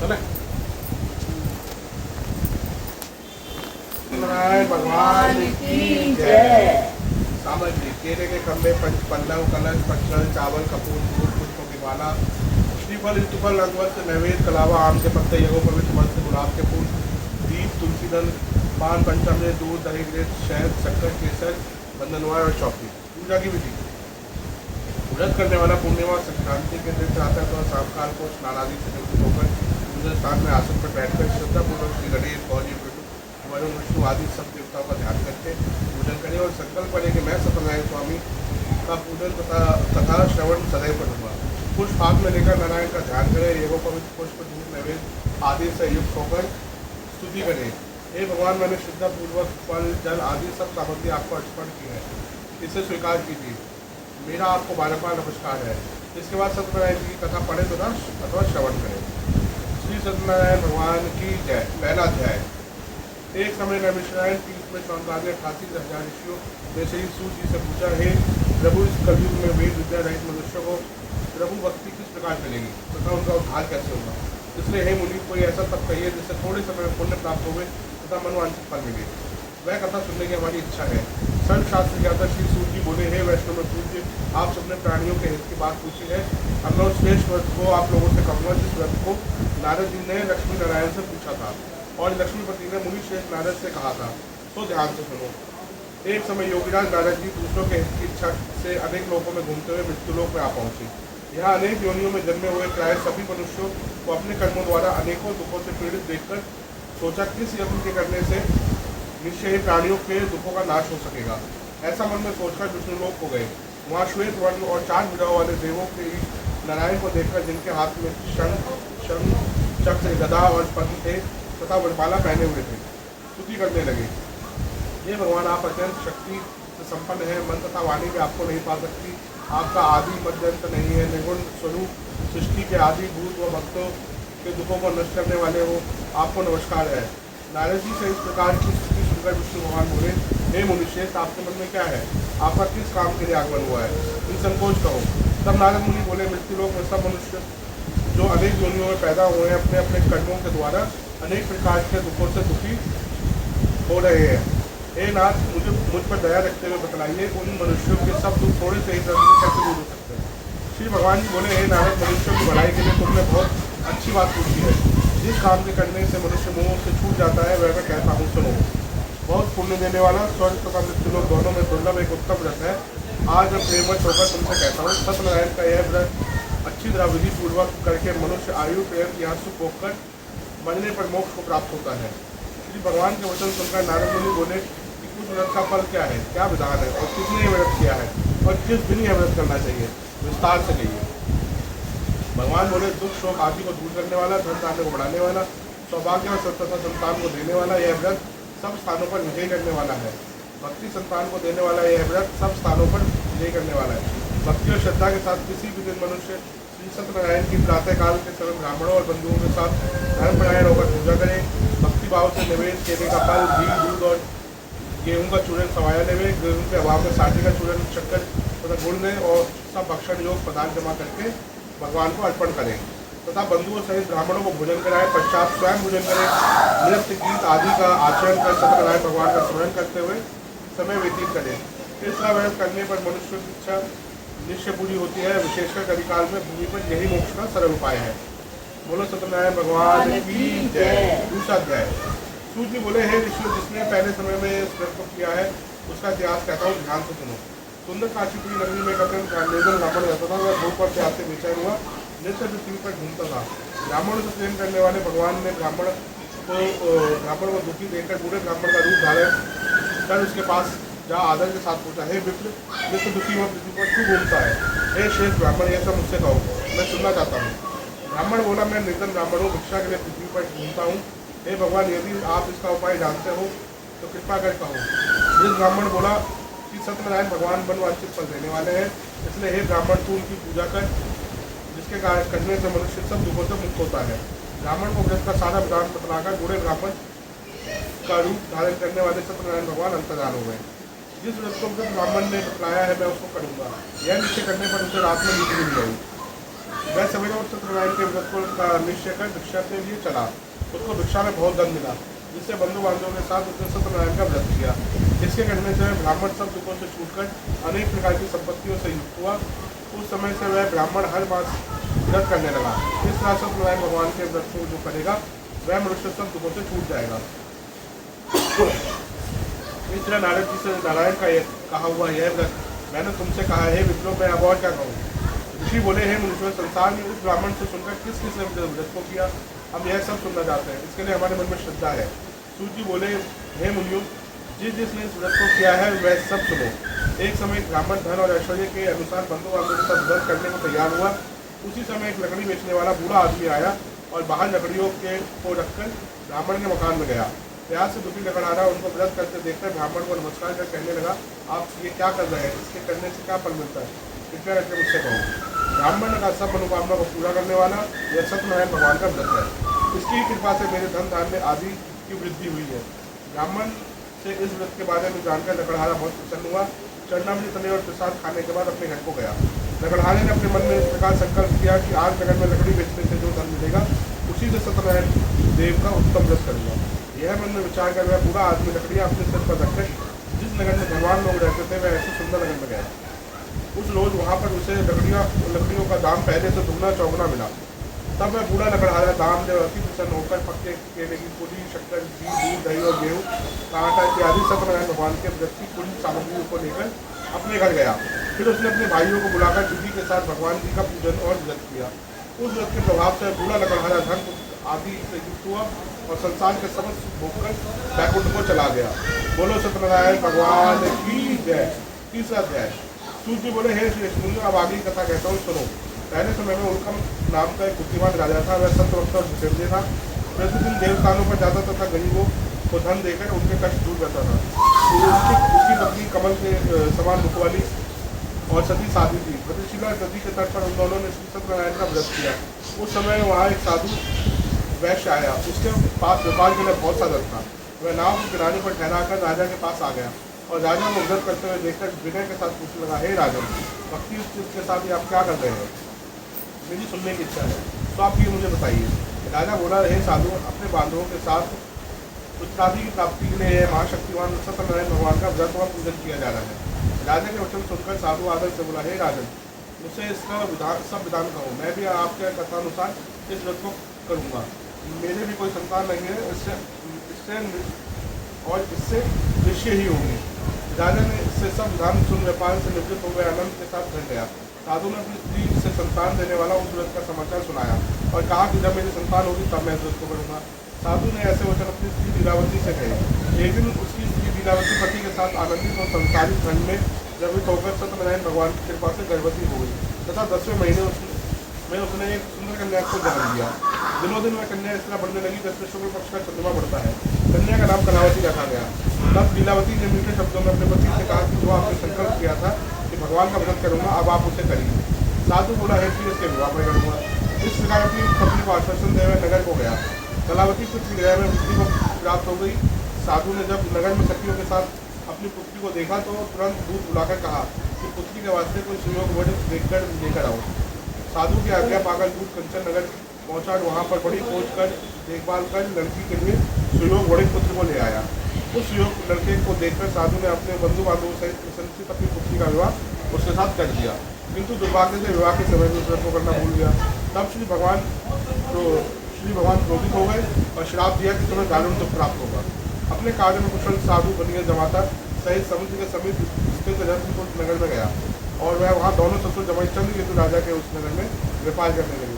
चले नारायण भगवान की जय। सामग्री केले के खम्भे, पल्लव, कलश, पक्षल, चावल, कपूर, फूल, पुष्पों की माला, श्रीफल, ऋतुफल, अगवत, नैवेद्य, कलावा, आम के पत्ते, यगो पवित्र वस्त्र, गुलाब के फूल, दीप, तुलसी दल, पान, पंचामृत, दूध, दही, घृत, शहद, शक्कर, केसर, बंधनवार और चौकी। पूजा की विधि। व्रत करने वाला पूर्णिमा संक्रांति के दिन प्रातः तो शाम काल को स्नान आदि से निवृत्त होकर पूजन स्थान में आसन पर बैठकर श्रद्धापूर्वक श्री गणेश, गौरी, वरुण, विष्णु आदि सब देवताओं का ध्यान करके पूजन करें और संकल्प करें कि मैं सत्यनारायण स्वामी का पूजन तथा श्रवण सदैव करूँगा। पुष्प हाथ में लेकर नारायण का ध्यान करें। एवं पवित्र पुष्प, धूप, नैवेद्य आदि से युक्त होकर स्तुति करें। हे भगवान, मैंने श्रद्धापूर्वक फल, जल आदि सब सामग्री आपको अर्पण की है, इसे स्वीकार कीजिए। मेरा आपको बार बार नमस्कार है। इसके बाद सत्यनारायण जी की कथा पढ़े तथा अथवा श्रवण करें। श्री सत्यनारायण भगवान की जय। पहला अध्याय। एक समय नैमिषारण्य तीर्थ में शौनकादि 88,000 ऋषियों ने श्री सूत जी से पूछा, हे प्रभु, इस कलयुग में वेद विद्या रहित मनुष्य को प्रभु भक्ति किस प्रकार मिलेगी तथा उनका उद्धार कैसे होगा? इसलिए हे मुनि, कोई ऐसा तप कहिए जिससे थोड़े समय में पुण्य प्राप्त होवे तथा मनवांछित फल मिले। वह कथा सुनने की हमारी इच्छा है। सर्वशास्त्र ज्ञाता श्री सूत जी बोले, हे वैष्णव पूज्य, आप सबने प्राणियों के हित की बात पूछी है। अब मैं उस श्रेष्ठ व्रत को आप लोगों से कहूँगा जिस व्रत को नारद जी ने लक्ष्मी नारायण से पूछा था और लक्ष्मीपति ने मुनि श्रेष्ठ नारद से कहा था। तो ध्यान से सुनो। एक समय योगीराज नारद जी दूसरों के हित की इच्छा से अनेक लोगों में घूमते हुए मृत्युलोक में आ पहुंचे। यहाँ अनेक योनियों में जन्मे हुए प्राय सभी मनुष्यों को अपने कर्मों द्वारा अनेकों दुखों से पीड़ित देखकर सोचा, किस यज्ञ के करने से निश्चय ही प्राणियों के दुखों का नाश हो सकेगा। ऐसा मन में सोचकर विष्णुलोक को गए। वहाँ श्वेत वर्ण और 4 भुजाओं वाले देवों के नारायण को देखकर, जिनके हाथ में शंख, चक्र, गदा और पद्म थे तथा वरमाला पहने हुए थे, स्तुति करने लगे। ये भगवान, आप अत्यंत शक्ति से संपन्न है। मन तथा वाणी भी आपको नहीं पा सकती। आपका आदि मध्य अंत नहीं है। निर्गुण स्वरूप सृष्टि के आदि भूत व भक्तों के दुखों को नष्ट करने वाले हो, आपको नमस्कार है। नारद जी से इस प्रकार की स्तुति सुनकर विष्णु भगवान बोले, हे मुनिश्रेष्ठ, आपके मन में क्या है? आपका किस काम के लिए आगमन हुआ है? निसंकोच कहो। तब नारद मुनि बोले, मृत्युलोक में सब मनुष्य जो अनेक योनियों में पैदा हुए हैं, अपने अपने कर्मों के द्वारा अनेक प्रकार के दुखों से दुखी हो रहे हैं। हे नाथ, मुझ पर दया रखते हुए बतलाइए, उन मनुष्यों के सब दुख थोड़े से ही दर्द से कैसे दूर हो सकते हैं? श्री भगवान जी बोले, हे नारद, मनुष्यों की भलाई के लिए तुमने बहुत अच्छी बात पूछी है। जिस काम के करने से मनुष्य मोह से छूट जाता है, वह मैं कहता हूँ, सुनो। बहुत पुण्य देने वाला, स्वर्ग तथा मृत्युलोक दोनों में दुर्लभ एक उत्तम व्रत है। आज मैं प्रेमवश होकर तुमसे कहता हूँ, सत्यनारायण का यह व्रत अच्छी तरह विधि पूर्वक करके मनुष्य आयु, प्रेम, यहाँ सुख भोगकर मरने पर मोक्ष को प्राप्त होता है। श्री भगवान के वचन सुनकर नारद मुनि बोले कि कुछ व्रत का फल क्या है, क्या विधान है और किसने यह व्रत किया है और किस दिन यह व्रत करना चाहिए, विस्तार से कहिए। भगवान बोले, दुख, शोक आदि को दूर करने वाला, धन धान्य को बढ़ाने वाला, सौभाग्य और तथा संतान को देने वाला यह व्रत सब स्थानों पर विजय करने वाला है। भक्ति संतान को देने वाला यह व्रत सब स्थानों पर विजय करने वाला है। भक्ति और श्रद्धा के साथ किसी भी दिन मनुष्य श्री सत्यनारायण की प्रातःकाल के समय ब्राह्मणों और बंधुओं के साथ धर्मपरायण होकर पूजा करें। भक्ति भाव से निवेश, केले का फल, घी, दूध और गेहूँ का चूर्ण सवाया लेवे। गेहूँ के अभाव में साठी का चूर्ण, शक्कर तथा गुड़ लें और सब भक्षण योग पदार्थ जमा करके भगवान को अर्पण करें तथा बंधुओं सहित ब्राह्मणों को भोजन कराएं। पश्चात स्वयं भोजन करें। नृत्य, गीत आदि का आचरण कर सत्यनारायण भगवान का स्मरण करते हुए समय व्यतीत करें। इस तरह व्रत करने पर मनुष्य की इच्छा निश्चय पूरी होती है। विशेषकर कलिकाल में भूमि पर यही मोक्ष का सरल उपाय है। बोलो सत्यनारायण भगवान की जय। दूसरा अध्याय। सूत जी बोले, हे ऋषि, जिसने पहले समय में इस व्रत को किया है उसका इतिहास कहता हूँ, ध्यान से सुनो। सुंदर काशीपुरी नगरी में एक अत्यंत निर्धन ब्राह्मण रहता था। वह भूख और प्यास से बेचैन हुआ नित्य पृथ्वी पर घूमता था। ब्राह्मणों से प्रेम करने वाले भगवान ने ब्राह्मण को दुखी देखकर बूढ़े ब्राह्मण का रूप धारण कर उसके पास जा आदर के साथ पूछा, हे विप्र, विप्र दुखी हुआ पृथ्वी पर क्यों घूमता है? हे श्रेष्ठ ब्राह्मण, यह सब मुझसे कहो, मैं सुनना चाहता हूँ। ब्राह्मण बोला, मैं निर्धन ब्राह्मण हूँ, भिक्षा के लिए पृथ्वी पर घूमता हूँ। हे भगवान, यदि आप इसका उपाय जानते हो तो कृपा कर कहो। जिस ब्राह्मण बोला कि सत्यनारायण भगवान मनवांछित फल देने वाले हैं, इसलिए हे ब्राह्मण, तू उनकी पूजा कर, जिसके कार्य करने से मनुष्य सब दुखों से मुक्त होता है। ब्राह्मण को व्रत का सारा विधान बतलाकर बूढ़े ब्राह्मण का रूप धारण करने वाले सत्यनारायण भगवान अंतर्धान हो गए। जिस व्रत को ब्राह्मण ने बतलाया है मैं उसको करूँगा, यह निश्चय करने पर उसे रात में नींद मिल गई। वह सवेरे उठ सत्यनारायण के व्रत को का निश्चय कर भिक्षा के लिए चला। उसको भिक्षा में बहुत धन मिला, जिससे बंधु बांधवों के साथ उसने सत्यनारायण का व्रत किया। इसके करने से ब्राह्मण सब दुखों से छूटकर अनेक प्रकार की संपत्तियों से युक्त हुआ। उस समय से वह ब्राह्मण हर मास व्रत करने लगा। इस तरह सत्यनारायण भगवान के व्रत को जो करेगा वह मनुष्य सब दुखों से छूट जाएगा। इस तरह नारद जी से नारायण का कहा हुआ यह व्रत मैंने तुमसे कहा है विप्रो, मैं अब और क्या कहूँ। ऋषि बोले, हे मुनीश्वर, संसार में उस ब्राह्मण से सुनकर किस किस ने व्रत को किया, हम यह सब सुनना चाहते हैं, इसके लिए हमारे मन में श्रद्धा है। सूत जी बोले, हे मुनियों, जिसने इस व्रत को किया है वह सब सुनो। एक समय ब्राह्मण धन और ऐश्वर्य के अनुसार बंधु बांधवों के साथ व्रत करने को तैयार हुआ। उसी समय एक लकड़ी बेचने वाला बूढ़ा आदमी आया और बाहर लकड़ियों को रखकर ब्राह्मण के मकान में गया। प्यास से दुखी लकड़हारा उनको व्रत करते देखकर ब्राह्मण को नमस्कार कर कहने लगा, आप ये क्या कर रहे हैं, इसके करने से क्या फल मिलता है, कृपया करके मुझसे कहो। ब्राह्मण का सब मनोकामना को पूरा करने वाला यह सत्यनारायण भगवान का व्रत है। इसकी कृपा से मेरे धन धान्य आदि की वृद्धि हुई है। ब्राह्मण से इस व्रत के बारे में जानकर लकड़हारा बहुत प्रसन्न हुआ। चरणामृत तले और प्रसाद खाने के बाद अपने घर को गया। लकड़हारे ने अपने मन में इस प्रकार संकल्प किया कि आज नगर में लकड़ी बेचने से जो धन मिलेगा उसी से सत्यनारायण देव का उत्तम व्रत करूँगा। यह मन में विचार कर वह पूरा आदमी लकड़ियाँ अपने सिर पर रखकर जिस नगर में धनवान लोग रहते थे वह ऐसे सुंदर नगर में गया। उस रोज वहाँ पर उसे लकड़ियों का दाम पहले से दुगना चौगुना मिला। तब वह बूढ़ा लकड़हारा दाम ले अति प्रसन्न होकर पक्के केले की पूरी, शक्कर, घी, दूध, दही और गेहूँ का आटा इत्यादि सत्यनारायण भगवान के व्रत की पूरी सामग्रियों को लेकर अपने घर गया। फिर उसने अपने भाइयों को बुलाकर विधि के साथ भगवान जी का पूजन और व्रत किया। उस व्रत के प्रभाव से बूढ़ा लकड़हारा धन आदि से युक्त हुआ और संसार के समस्त सुख भोगकर बैकुंठ को चला गया। बोलो सत्यनारायण भगवान की जय। तीसरा अध्याय। सूत जी बोले, हे श्री मुनियों, अब आगे कथा कहता हूँ, सुनो। पहले समय में उल्कम नाम का एक बुद्धिमान राजा था। वह सत्यवक्त और जितेंद्रिय था। प्रतिदिन देवस्थानों पर जाता तथा गरीबों को धन देकर उनके कष्ट दूर करता था। उसकी पत्नी कमल के समान मुख वाली और सती साधी थी। प्रतिशिला नदी के तट पर उन दोनों ने श्री सत्यनारायण का व्रत किया। उस समय वहाँ एक साधु वैश्य आया। उसके पास व्यापार के लिए बहुत सा धन था। वह नाव के किनारे पर ठहराकर राजा के पास आ गया और राजा को व्रत करते हुए देखकर विनय के साथ पूछने लगा, हे राजन, भक्ति के साथ ही आप क्या कर रहे हैं, मेरी सुनने की इच्छा है, तो आप ये मुझे बताइए। राजा बोला, हे साधु, अपने बांधवों के साथ उत्तराधि की प्राप्ति के लिए महाशक्तिमान सत्यनारायण भगवान का व्रत और पूजन किया जा रहा है। राजा के वचन सुनकर साधु आदर से बोला, हे राजन, मुझसे इसका सब विधान कहो, मैं भी आपके कथानुसार इस व्रत को करूँगा। मेरे भी कोई संतान नहीं है, इससे निश्चय ही होंगे। राजा ने इससे सब विधान सुन व्यापार से निवृत्त हो गए आनंद के साथ घर गया। साधु ने अपनी स्त्री से संतान देने वाला उस व्रत का समाचार सुनाया और कहा कि जब मेरी संतान होगी तब मैं व्रत को करूँगा। साधु ने ऐसे वचन अपनी स्त्री लीलावती से कहे। एक दिन उसकी स्त्री लीलावती पति के साथ आनंदित और संसारिक धन में द्रवित होकर सत्यनारायण भगवान की कृपा से गर्भवती हो गई तथा 10वें महीने में उसने एक सुंदर कन्या को जन्म दिया। दिनों दिन वह कन्या इस तरह बढ़ने लगी जैसे शुक्ल पक्ष का चंद्रमा बढ़ता है। कन्या का नाम कलावती रखा गया। तब लीलावती ने मीठे शब्दों में अपने पति से कहा कि जो आपने संकल्प किया था कि भगवान का व्रत करूँगा, अब आप उसे करिए। साधु बोला, है कि इसके विवाह में करूँगा। इस प्रकार अपनी पत्नी को आश्वासन देवे नगर को गया। कलावती कुछ गृह में वृद्धि को प्राप्त हो गई। साधु ने जब नगर में सखियों के साथ अपनी पुत्री को देखा तो तुरंत दूध बुलाकर कहा कि पुत्री के वास्ते कोई सुयोग वर्ण देखकर लेकर आओ। साधु की आज्ञा पाकर दूध कंचन नगर पहुंचा। वहाँ पर बड़ी खोज कर देखभाल कर लड़की के लिए सुयोग वर्ण पुत्र को ले आया। उस सुयोग लड़के को देखकर साधु ने अपने बंधु बांधवों सहित प्रसन्नचित अपनी पुत्री का विवाह उसके साथ कर दिया, किंतु दुर्भाग्य से विवाह के समय में व्रत को करना भूल गया। तब श्री भगवान क्रोधित हो गए और श्राप दिया कि तुम्हें दारुण दुख प्राप्त होगा। अपने कार्य में कुशल साधु बनिए जमाता सहित समुद्र के समीप स्थित रत्नकुंड नगर में गया और वह वहाँ दोनों ससुर जमाई चंद्रकेतु राजा के उस नगर में व्यापार करने लगे।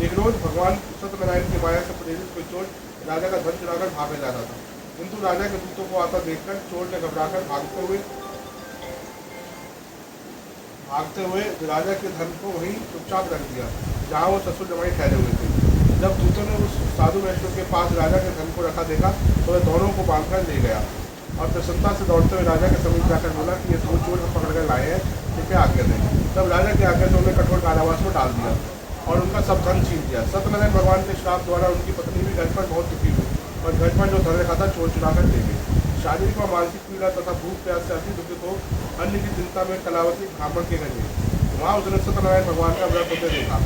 एक रोज भगवान सत्यनारायण की माया से प्रेरित कोई चोर राजा का धन चुराकर भागा जा रहा था, किंतु राजा के दूतों को आता देखकर चोर ने घबराकर भागते हुए राजा के धन को वहीं चुपचाप रख दिया जहाँ वो ससुर जमाई ठहरे हुए थे। जब दूतों ने उस साधु वैष्णव के पास राजा के धन को रखा देखा तो वह दोनों को बांधकर ले गया और प्रसन्नता से दौड़ते हुए राजा के समीप जाकर बोला कि ये दो चोर हम पकड़ कर लाए हैं, कृपया आज्ञा दें। तब राजा की आज्ञा से उन्हें कठोर कारावास में डाल दिया और उनका सब धन छीन दिया। सत्यनारायण भगवान के श्राप द्वारा उनकी पत्नी भी घर पर बहुत दुखी हुई और घर पर जो धन रखा था चोर चुरा कर ले गए। शारीरिक व मानसिक पीड़ा तथा भूख प्यास से अति दुखित हो अन्न की चिंता में कलावती ब्राह्मण के घर गई। वहाँ उसने सत्यनारायण भगवान का व्रत होते देखा।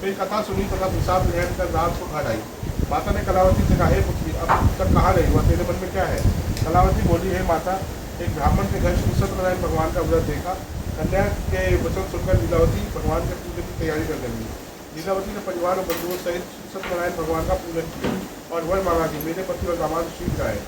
फिर कथा सुनी तथा प्रसाद ग्रहण कर रात को घर आई। माता ने कलावती से कहा, हे पुत्री, अब तक कहाँ रही हुआ, तेरे मन में क्या है? कलावती बोली, हे माता, एक ब्राह्मण के घर श्री सत्यनारायण भगवान का व्रत देखा। कन्या के वचन सुनकर लीलावती भगवान के पूजन की तैयारी कर लगी। लीलावती ने परिवार और बंधुओं सहित श्री सत्यनारायण भगवान का पूजन किया और वर मांगा कि मेरे पति और दामाद शीघ्र आए।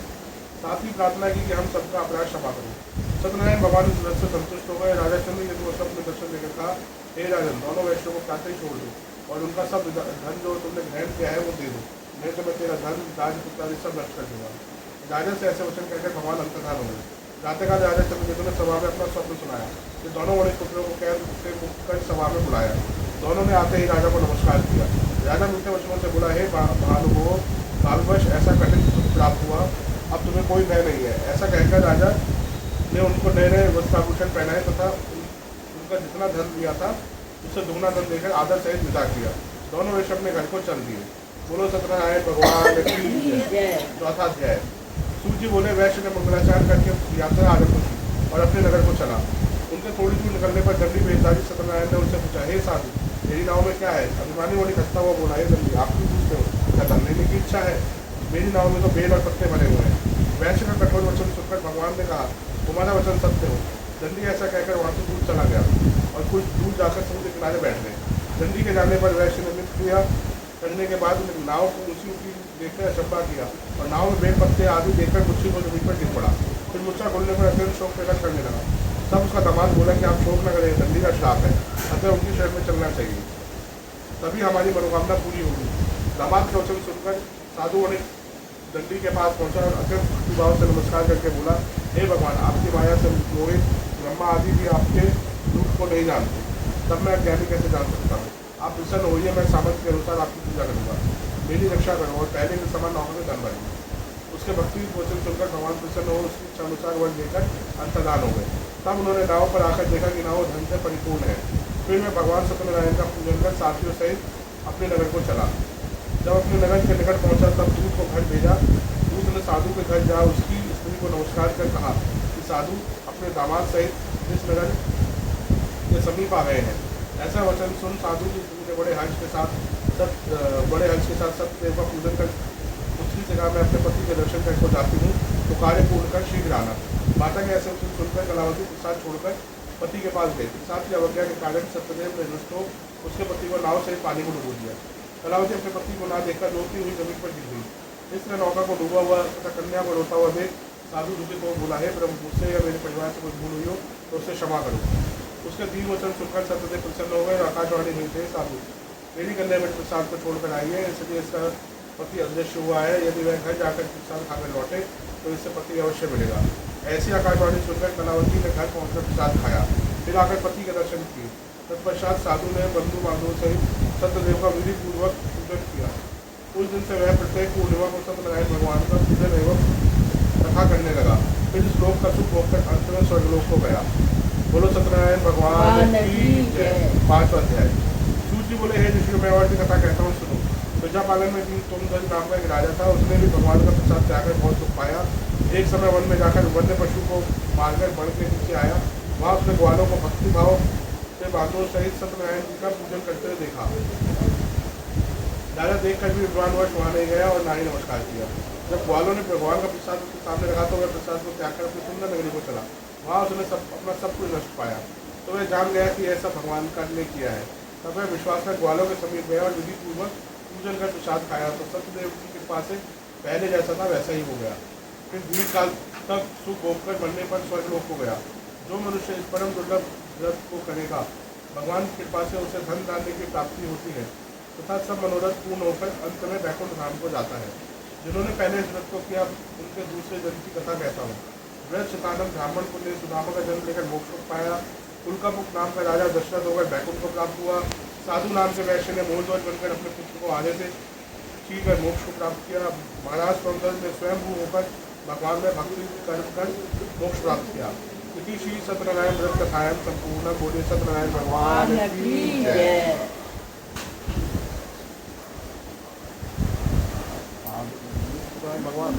साथ ही प्रार्थना की कि हम सबका अपराध क्षमा करें। सत्यनारायण भगवान इस व्रत से संतुष्ट हो गए। राजा चंद्र ने तो स्वप्न दर्शन देकर कहा, हे राजन, दोनों वैष्णव को प्रातः ही छोड़ दो और उनका सब धन जो तुमने ग्रहण किया है वो दे दो, नहीं तो मैं तेरा धन राजपुत्र आदि सब नष्ट कर दूंगा। राजा से ऐसे वचन कहकर भगवान अंतर्धान हो गए। प्रातःकाल राजा चंद्रकेतु ने सभा में अपना स्वप्न सुनाया। फिर दोनों बड़े पुत्रों को कैद से मुक्त कर सभा में बुलाया। दोनों ने आते ही राजा को नमस्कार किया। राजा मीठे वचनों से बोला, हे भानुभो, कालवश ऐसा कठिन सुख प्राप्त हुआ, अब तुम्हें कोई भय नहीं है। ऐसा कहकर राजा ने उनको नए नए वस्त्राभूषण पहनाए तथा उनका जितना धन दिया था उससे दुगना धन देकर आदर सहित विदा किया। दोनों वैश्य अपने घर को चल दिए। बोलो सत्यनारायण भगवान की जय। चौथा अध्याय। सूर्य बोले, वैश्य ने मंगलाचार करके यात्रा आरंभ की और अपने नगर को चला। उनके थोड़ी दूर निकलने पर दंडी भेजदारी सत्यनारायण ने उनसे पूछा, हे साधु, मेरी नाव में क्या है? अभिमानी मोड़ी खस्ता हुआ बोला, हे दंडी, आप क्यों पूछते हो? क्या धन लेने की इच्छा है? मेरी नाव में तो बेल और पत्ते भरे हुए हैं। वैश्य का कठोर वचन सुनकर भगवान ने कहा, तुम्हारा वचन सत्य हो। दंडी ऐसा कहकर वहाँ से दूर चला गया और कुछ दूर जाकर समुद्र किनारे बैठ गए। दंडी के जाने पर वैश्य ने नृत्य किया करने के बाद नाव को ऊंची ऊंची देखकर अचंभा किया और नाव में बेल पत्ते आदि देखकर मुच्छी को जमीन पर गिर पड़ा। फिर मुच्छा खोलने पर अत्यंत शोक प्रकट करने लगा। तब उसका दामाद बोला कि आप शोक न करें, दंडी का श्राप है, अतः उनकी शरण में चलना चाहिए, तभी हमारी मनोकामना पूरी होगी। दामाद के वचन सुनकर साधु ने दंडी के पास पहुंचा और अत्यंत भक्तिभाव से नमस्कार करके बोला, हे भगवान, आपकी माया से मोहित ब्रह्मा आदि भी आपके रूप को नहीं जानते, तब मैं अज्ञानी कैसे जान सकता हूँ? आप प्रसन्न होइए, मैं सामर्थ्य के अनुसार आपकी पूजा करूँगा, मेरी रक्षा करो और पहले के समान नाव में धन भरेंगे। उसके भक्ति वचन सुनकर भगवान प्रसन्न हो उसकी इच्छा अनुसार वन देकर अंतर्धान हो गए। तब उन्होंने नाव पर आकर देखा कि नाव धन से परिपूर्ण है। फिर मैं भगवान सत्यनारायण का पूजन कर साथियों सहित अपने नगर को चला। जब अपने नगर के निकट पहुंचा तब दूत को घर भेजा। दूत ने साधु के घर जा उसकी स्त्री को नमस्कार कर कहा कि साधु अपने दामाद सहित इस नगर के समीप आ गए हैं। ऐसा वचन सुन साधु की स्त्री ने बड़े हर्ष के साथ सत्यदेव का पूजन कर उसकी जगह मैं अपने पति के दर्शन करके जाती हूँ, तो कार्य पूर्ण कर शीघ्र आना। माता के ऐसे वचन सुनकर कलावती प्रसाद छोड़कर पति के पास गई। प्रसाद की अवज्ञा के कारण सत्यदेव ने रुष्ट हो उसके पति को नाव से पानी को डुबो दिया। कलावती अपने पति को ना देखकर रोती हुई जमीन पर गिर गई। इसने नौका को डूबा हुआ तथा कन्या को रोता हुआ देख साधु दुखित को बोला, हे प्रभु, मुझसे या मेरे परिवार से कोई भूल हुई हो तो उससे क्षमा करो। उसके दीन वचन सुनकर सत्यदेव प्रसन्न हो गए और आकाशवाणी हुई थे, साधु, मेरी कन्या में प्रसाद को छोड़कर आई है, इसलिए इसका पति अदृश्य हुआ है। यदि वह घर जाकर प्रसाद खाकर लौटे तो इससे पति अवश्य मिलेगा। ऐसी आकाशवाणी सुनकर कलावती ने घर पहुंचकर प्रसाद खाया, फिर आकर पति के दर्शन किए। तत्पश्चात साधु ने बंधु बांधवों सहित सत्यदेव का विधि पूर्वक पूजन किया। उस दिन से वह प्रत्येक पूर्णिमा को सत्यनारायण भगवान का पूजन एवं कथा करने लगा। फिर इस श्लोक का सुख होकर अंत में स्वर्गलोक को गया। बोलो सत्यनारायण भगवान की जय। 5वां अध्याय। सूर्य बोले, हे ऋषि, मैं और भी कथा कहता हूँ, सुनो। प्रजा पालन में तुमधन नाम का एक राजा था। उसने भी भगवान का प्रसाद त्यागकर बहुत दुख पाया। एक समय वन में जाकर वन्य पशु को मारकर वन के नीचे आया। वहाँ उसने ग्वालों को भक्तिभाव से बांधवों सहित सत्यनारायण जी का पूजन करते हुए देखा। राजा देखकर भी विद्वानवश वहाँ नहीं गया और ना ही नमस्कार किया। जब ग्वालों ने भगवान का प्रसाद उसके सामने रखा तो वह प्रसाद को त्याग कर अपनी सुंदर नगरी को चला। वहाँ उसने अपना सब कुछ नष्ट पाया, तो वह जान गया कि ऐसा भगवान का ने किया है। तब वह विश्वास कर ग्वालों के समीप गया और विधि पूर्वक पूजन कर प्रसाद खाया, तो सत्यदेव की कृपा से पहले जैसा था वैसा ही हो गया। फिर दीर्घ काल तक सुख भोगकर मरने पर स्वर्गलोक को गया। जो मनुष्य इस परम दुर्लभ व्रत को करेगा, भगवान की कृपा से उसे धन धान्य की प्राप्ति होती है तथा सब मनोरथ पूर्ण होकर अंत में वैकुंठ धाम को जाता है। जिन्होंने पहले इस व्रत को किया उनके दूसरे जन्म की कथा कहता हूँ। व्रत शतानंद ब्राह्मण को ने सुदामा का जन्म लेकर मोक्ष को पाया। उल्कामुख नाम का राजा दशरथ होकर वैकुंठ को प्राप्त हुआ। साधु नाम के वैश्य ने मोहध्वज बनकर अपने पुत्र को आगे से छीनकर मोक्ष को प्राप्त किया। महाराज सौंदर्य ने स्वयं होकर भगवान में भक्ति कर्म कर मोक्ष प्राप्त किया। इति श्री सत्यनारायण व्रत कथायां संपूर्ण। बोले सत्यनारायण भगवान की जय। भगवान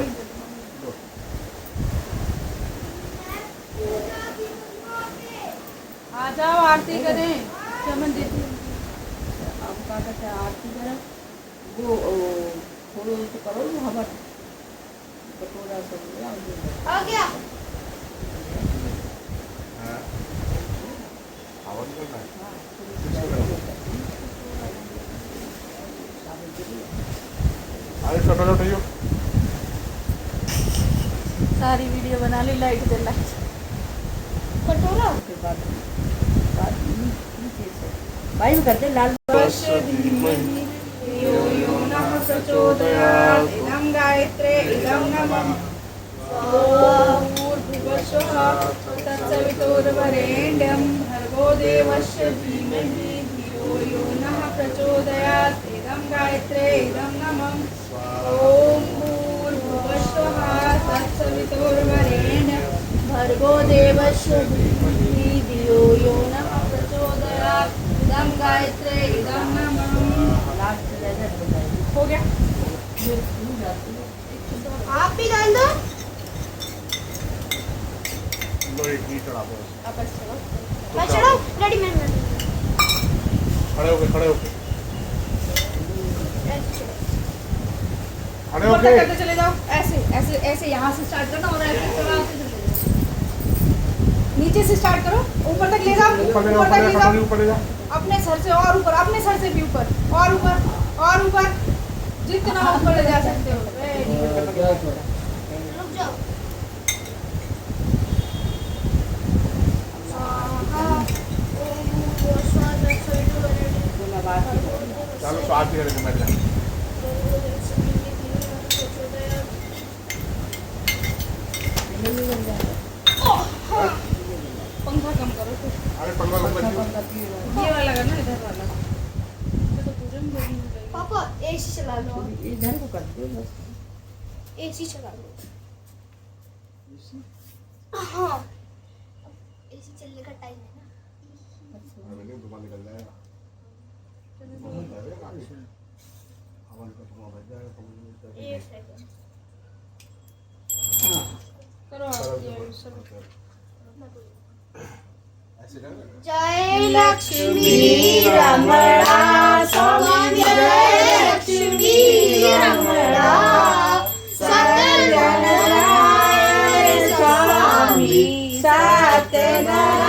आ जाओ, आरती करें। चमन दीदी आप आरती करा वो थोड़ो तो करो हमार कटोरा सब ले आओ। आ गया। हाँ आवाज करना है हाँ अरे छोटा छोटा यो सारी वीडियो बना ली लाइट दे लाइट कटोरा के बाद नीचे से भाई में करते लाल यो यो नमः प्रचोदयात् इदं गायत्रे इदं नमः भूर्भुवस्वः तत्सवितुर्वरेण्यं भर्गो देवस्य धीमहि धियो यो नः प्रचोदयात् इदं गायत्रे इदं नमः ॐ भूर्भुवस्वः तत्सवितुर्वरेण्यं भर्गो देवस्य धीमहि धियो यो नः प्रचोदयात् इदं गायत्रे इदं नमः। हो गया आप भी डाल दो। लो एक ही चढ़ा दो आप ऐसे चलो मैं चढ़ाऊं रेडीमेड में खड़े होके ऐसे चढ़ो। खड़े ऊपर तक होके करते चले जाओ ऐसे ऐसे ऐसे यहाँ से स्टार्ट करना और ऐसे चढ़ाते चले जाओ। नीचे से स्टार्ट करो ऊपर तक ले जाओ ऊपर ले ऊपर तक ले जाओ जाओ ऊपर ले जाओ अपने सर से और ऊपर अपने सर से भी ऊपर और ऊपर जितना ऊपर ले जा सकते हो। रुक जाओ। चलो स्वाद भी करेंगे मैं पंखा कम करो कुछ। अरे पंगा लग गया ये वाला करना इधर वाला तो पूजन करेंगे। पापा एसी चला लो। इधर को कर दो बस एसी चला लो। हाँ एसी चलने का टाइम है ना। अरे नहीं धुआं निकल जाएगा हवा निकल धुआं बच जाएगा एक सेकंड हाँ करो आप ये सब। ऐसे कर जय लक्ष्मी रमणा स्वामी जय लक्ष्मी रमणा सत्यनारायण स्वामी सत्यनारायण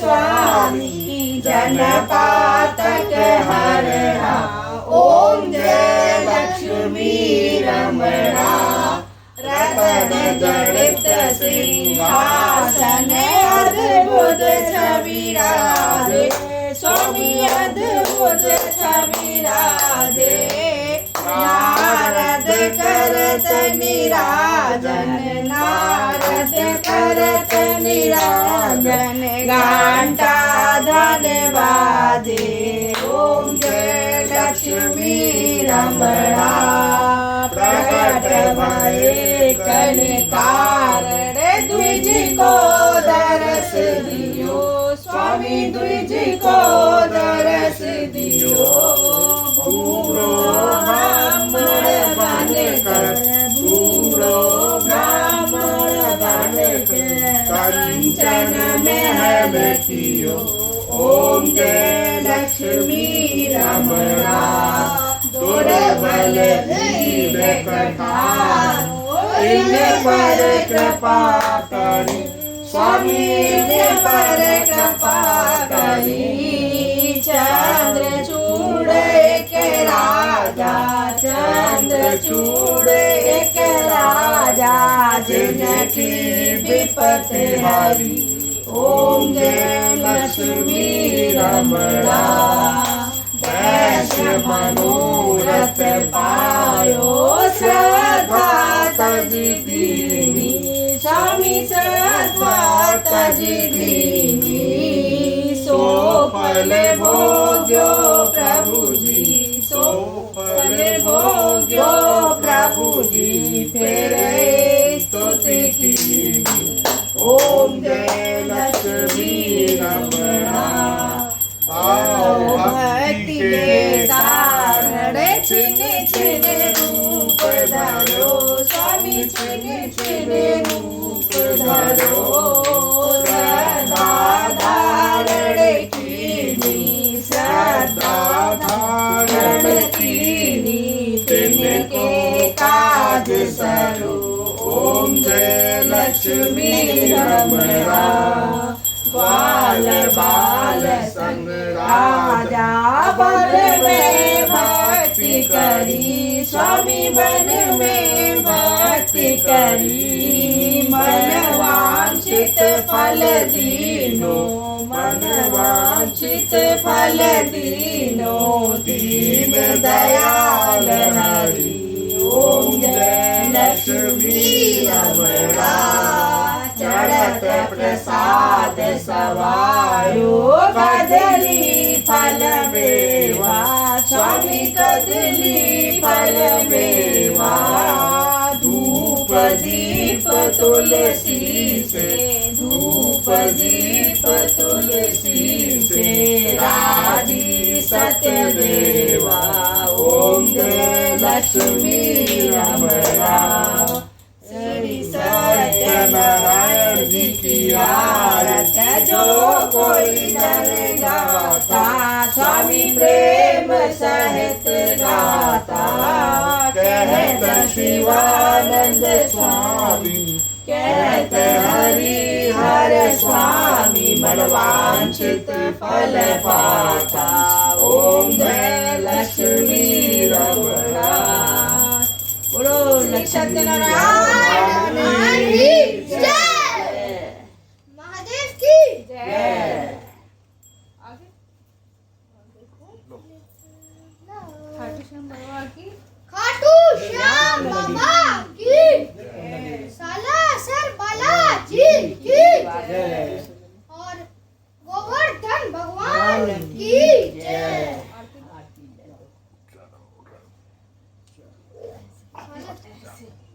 स्वामी जनपातक हरणा ओम जय लक्ष्मी रमणा रतन जड़ित सिंहासन अद्भुत छवि राधे स्वामी अद्भुत छवि राधे नारद करत निराजन नारद करत निराजन घंटा धन्यवादे ओम जय लक्ष्मी रमणा प्रकट भये कलिकार द्विज को दरस दियो स्वामी द्विज को दरस दियो बूढ़ो ब्राह्मण बनकर बूढ़ो ब्राह्मण बनकर कंचन में है बैठियो ओम जय लक्ष्मी रमणा दुर्बल दीन कठार इन पर कृपा करी स्वामी इन पर कृपा करी चंद्रचूड़ एक राजा चंद्रचूड़ एक राजा जिनकी विपत हरी ओम जय लक्ष्मी रमणा वैश्य मनोरथ पायो श्रद्धा तज दीनी स्वामी श्रद्धा तज दीनी सो फल भोग्यो प्रभु जी सो फल भोग्यो प्रभु जी फिर स्तुति की ओम जय लक्ष्मी रमणा भक्ति के कारण छिन छिन रूप धरो स्वामी छिन छिन रूप धरो श्रद्धा धारण कीनी श्रद्धा लक्ष्मी रमणा ग्वाल बाल संग राजा वन में भक्ति करी स्वामी वन में भक्ति करी मन वांछित फल दीनो मन वांछित फल दीनो दीन दयाल हरि ओम जय लक्ष्मी रमणा चढ़त प्रसाद सवायो कदली फल मेवा स्वामी कदली फल मेवा धूप दीप तुलसी से धूप दीप तुलसी से राजी सत्य देवा ओम जय लक्ष्मी रमणा श्री सत्यनारायण जी की आरत जो कोई नर गाता स्वामी प्रेम सहित गाता कहत शिवानंद स्वामी कहत हरि हर स्वामी मनवांछित फल पाता ओम जय लक्ष्मी रमणा बोलो सत्यनारायण की जय महादेव की जय आगे खाटू श्याम बाबा की खाटू श्याम बाबा की सालासर बालाजी की और गोवर्धन भगवान की जय आरती